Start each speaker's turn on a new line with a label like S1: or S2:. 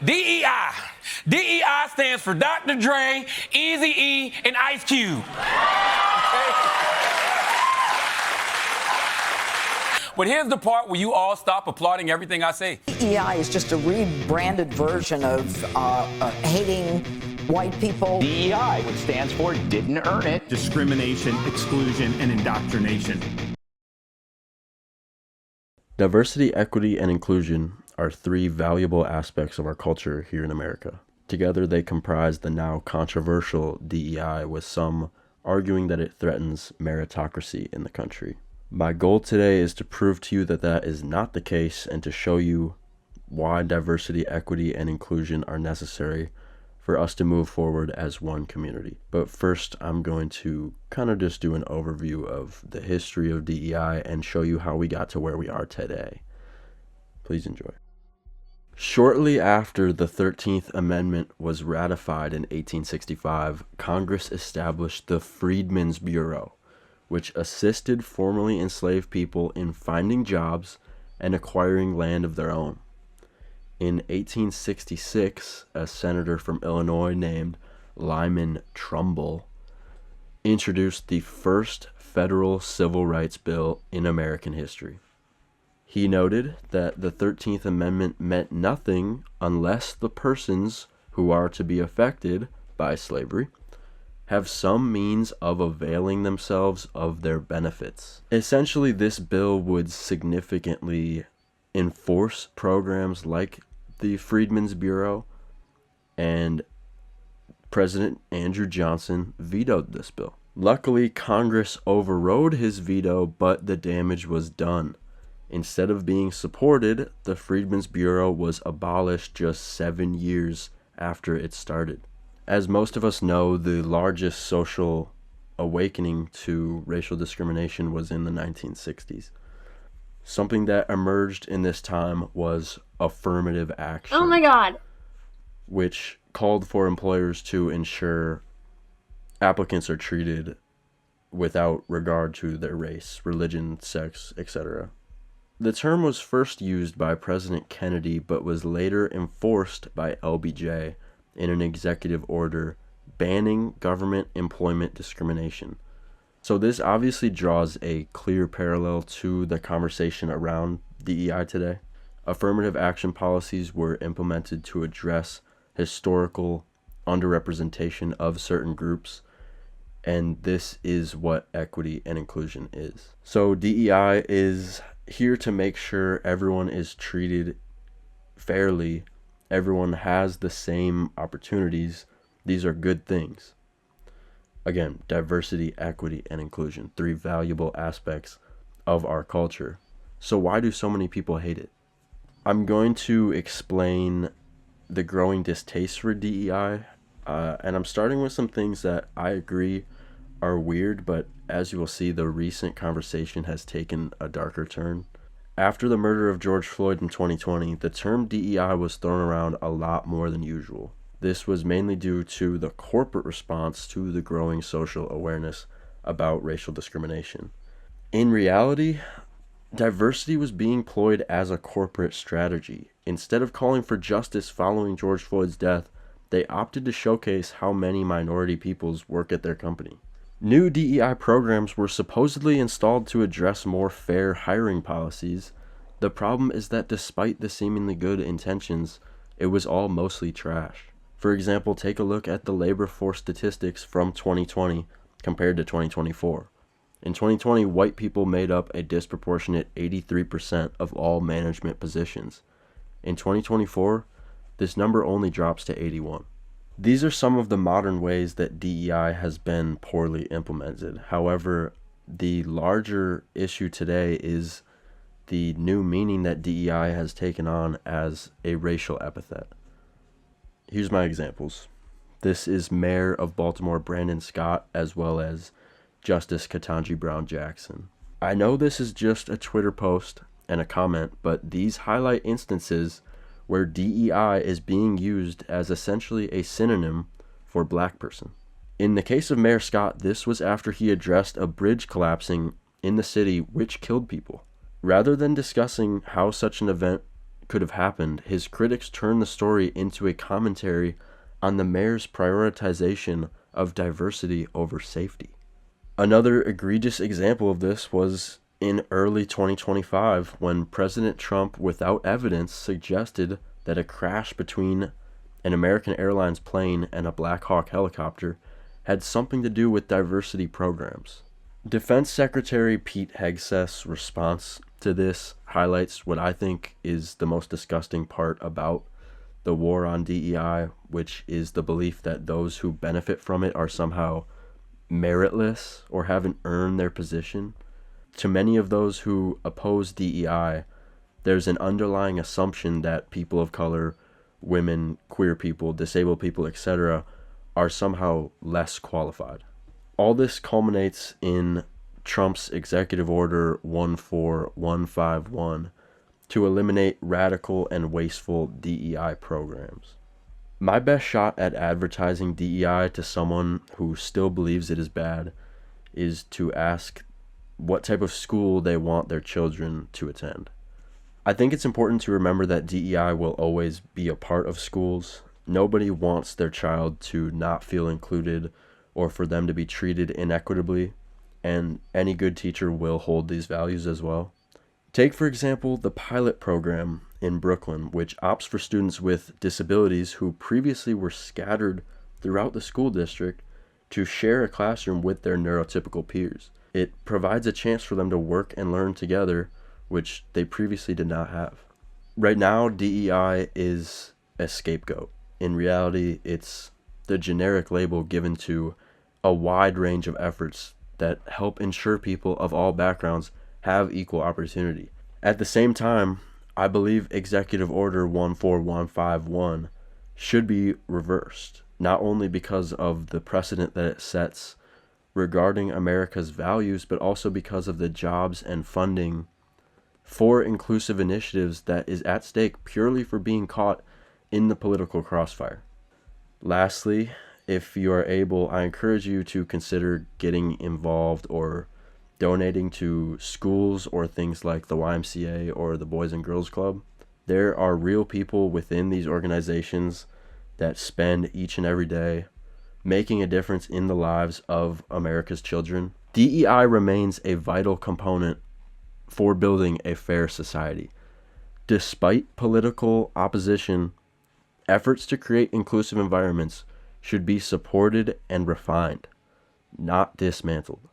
S1: DEI. DEI stands for Dr. Dre, Eazy-E, and Ice Cube. But here's the part where you all stop applauding everything I say.
S2: DEI is just a rebranded version of hating white people.
S3: DEI, which stands for didn't earn it.
S4: Discrimination, exclusion, and indoctrination.
S5: Diversity, equity, and inclusion are three valuable aspects of our culture here in America. Together, they comprise the now controversial DEI, with some arguing that it threatens meritocracy in the country. My goal today is to prove to you that that is not the case and to show you why diversity, equity, and inclusion are necessary for us to move forward as one community. But first, I'm going to kind of just do an overview of the history of DEI and show you how we got to where we are today. Please enjoy. Shortly after the 13th Amendment was ratified in 1865, Congress established the Freedmen's Bureau, which assisted formerly enslaved people in finding jobs and acquiring land of their own. In 1866, a senator from Illinois named Lyman Trumbull introduced the first federal civil rights bill in American history. He noted that the 13th Amendment meant nothing unless the persons who are to be affected by slavery have some means of availing themselves of their benefits. Essentially, this bill would significantly enforce programs like the Freedmen's Bureau, and President Andrew Johnson vetoed this bill. Luckily, Congress overrode his veto, but the damage was done. Instead of being supported, the Freedmen's Bureau was abolished just 7 years after it started. As most of us know, the largest social awakening to racial discrimination was in the 1960s. Something that emerged in this time was affirmative action.
S6: Oh my God.
S5: Which called for employers to ensure applicants are treated without regard to their race, religion, sex, etc. The term was first used by President Kennedy, but was later enforced by LBJ in an executive order banning government employment discrimination. So this obviously draws a clear parallel to the conversation around DEI today. Affirmative action policies were implemented to address historical underrepresentation of certain groups, and this is what equity and inclusion is. So DEI is here to make sure everyone is treated fairly, everyone has the same opportunities. These are good things. Again, diversity, equity, and inclusion, three valuable aspects of our culture. So why do so many people hate it? I'm going to explain the growing distaste for DEI, and I'm starting with some things that I agree are weird, but as you will see, the recent conversation has taken a darker turn. After the murder of George Floyd in 2020, the term DEI was thrown around a lot more than usual. This was mainly due to the corporate response to the growing social awareness about racial discrimination. In reality, diversity was being employed as a corporate strategy. Instead of calling for justice following George Floyd's death, they opted to showcase how many minority peoples work at their company. New DEI programs were supposedly installed to address more fair hiring policies. The problem is that despite the seemingly good intentions, it was all mostly trash. For example, take a look at the labor force statistics from 2020 compared to 2024. In 2020, white people made up a disproportionate 83% of all management positions. In 2024, this number only drops to 81%. These are some of the modern ways that DEI has been poorly implemented. However, the larger issue today is the new meaning that DEI has taken on as a racial epithet. Here's my examples. This is Mayor of Baltimore Brandon Scott, as well as Justice Ketanji Brown Jackson. I know this is just a Twitter post and a comment, but these highlight instances where DEI is being used as essentially a synonym for black person. In the case of Mayor Scott, this was after he addressed a bridge collapsing in the city which killed people. Rather than discussing how such an event could have happened, his critics turned the story into a commentary on the mayor's prioritization of diversity over safety. Another egregious example of this was in early 2025 when President Trump, without evidence, suggested that a crash between an American Airlines plane and a Black Hawk helicopter had something to do with diversity programs. Defense Secretary Pete Hegseth's response to this highlights what I think is the most disgusting part about the war on DEI, which is the belief that those who benefit from it are somehow meritless or haven't earned their position. To many of those who oppose DEI, there's an underlying assumption that people of color, women, queer people, disabled people, etc., are somehow less qualified. All this culminates in Trump's Executive Order 14151 to eliminate radical and wasteful DEI programs. My best shot at advertising DEI to someone who still believes it is bad is to ask what type of school they want their children to attend. I think it's important to remember that DEI will always be a part of schools. Nobody wants their child to not feel included or for them to be treated inequitably, and any good teacher will hold these values as well. Take, for example, the pilot program in Brooklyn, which opts for students with disabilities who previously were scattered throughout the school district to share a classroom with their neurotypical peers. It provides a chance for them to work and learn together, which they previously did not have. Right now, DEI is a scapegoat. In reality, it's the generic label given to a wide range of efforts that help ensure people of all backgrounds have equal opportunity. At the same time, I believe Executive Order 14151 should be reversed, not only because of the precedent that it sets regarding America's values, but also because of the jobs and funding for inclusive initiatives that is at stake purely for being caught in the political crossfire. Lastly, if you are able, I encourage you to consider getting involved or donating to schools or things like the YMCA or the Boys and Girls Club. There are real people within these organizations that spend each and every day making a difference in the lives of America's children. DEI remains a vital component for building a fair society. Despite political opposition, efforts to create inclusive environments should be supported and refined, not dismantled.